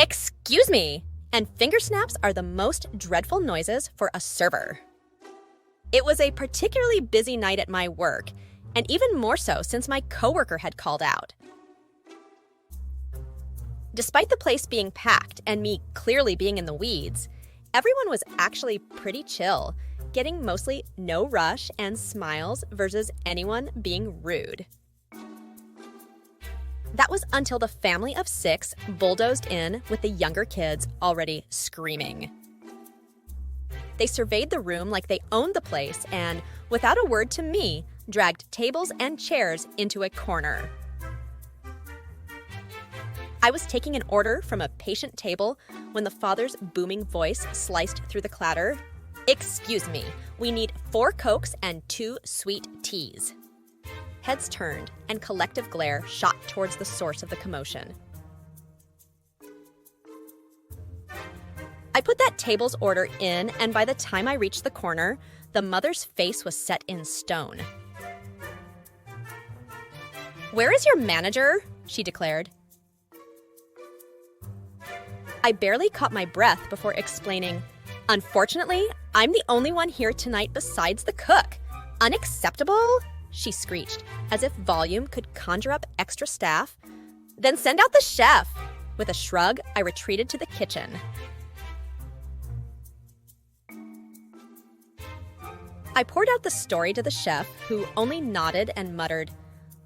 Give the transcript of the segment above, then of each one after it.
Excuse me! And finger snaps are the most dreadful noises for a server. It was a particularly busy night at my work, and even more so since my coworker had called out. Despite the place being packed and me clearly being in the weeds, everyone was actually pretty chill, getting mostly no rush and smiles versus anyone being rude. That was until the family of 6 bulldozed in with the younger kids already screaming. They surveyed the room like they owned the place and, without a word to me, dragged tables and chairs into a corner. I was taking an order from a patient table when the father's booming voice sliced through the clatter. "Excuse me, we need 4 Cokes and 2 sweet teas." Heads turned, and collective glare shot towards the source of the commotion. I put that table's order in, and by the time I reached the corner, the mother's face was set in stone. "Where is your manager?" she declared. I barely caught my breath before explaining, "Unfortunately, I'm the only one here tonight besides the cook. Unacceptable?" she screeched, as if volume could conjure up extra staff. "Then send out the chef." With a shrug, I retreated to the kitchen. I poured out the story to the chef, who only nodded and muttered,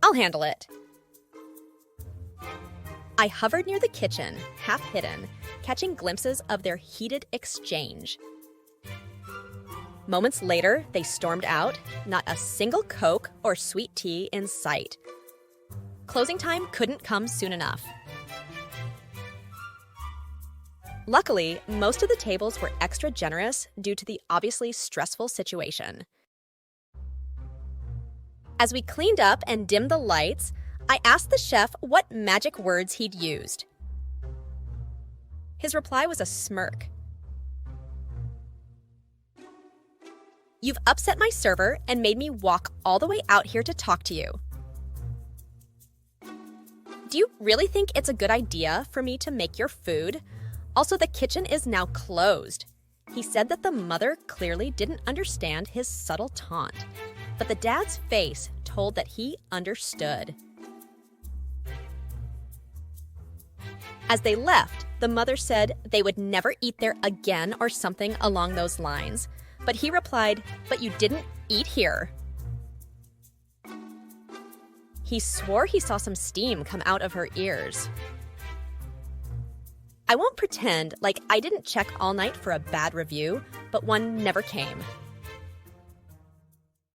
"I'll handle it." I hovered near the kitchen, half hidden, catching glimpses of their heated exchange. Moments later, they stormed out, not a single Coke or sweet tea in sight. Closing time couldn't come soon enough. Luckily, most of the tables were extra generous due to the obviously stressful situation. As we cleaned up and dimmed the lights, I asked the chef what magic words he'd used. His reply was a smirk. "You've upset my server and made me walk all the way out here to talk to you. Do you really think it's a good idea for me to make your food? Also, the kitchen is now closed." He said that the mother clearly didn't understand his subtle taunt, but the dad's face told that he understood. As they left, the mother said they would never eat there again or something along those lines. But he replied, "But you didn't eat here." He swore he saw some steam come out of her ears. I won't pretend like I didn't check all night for a bad review, but one never came.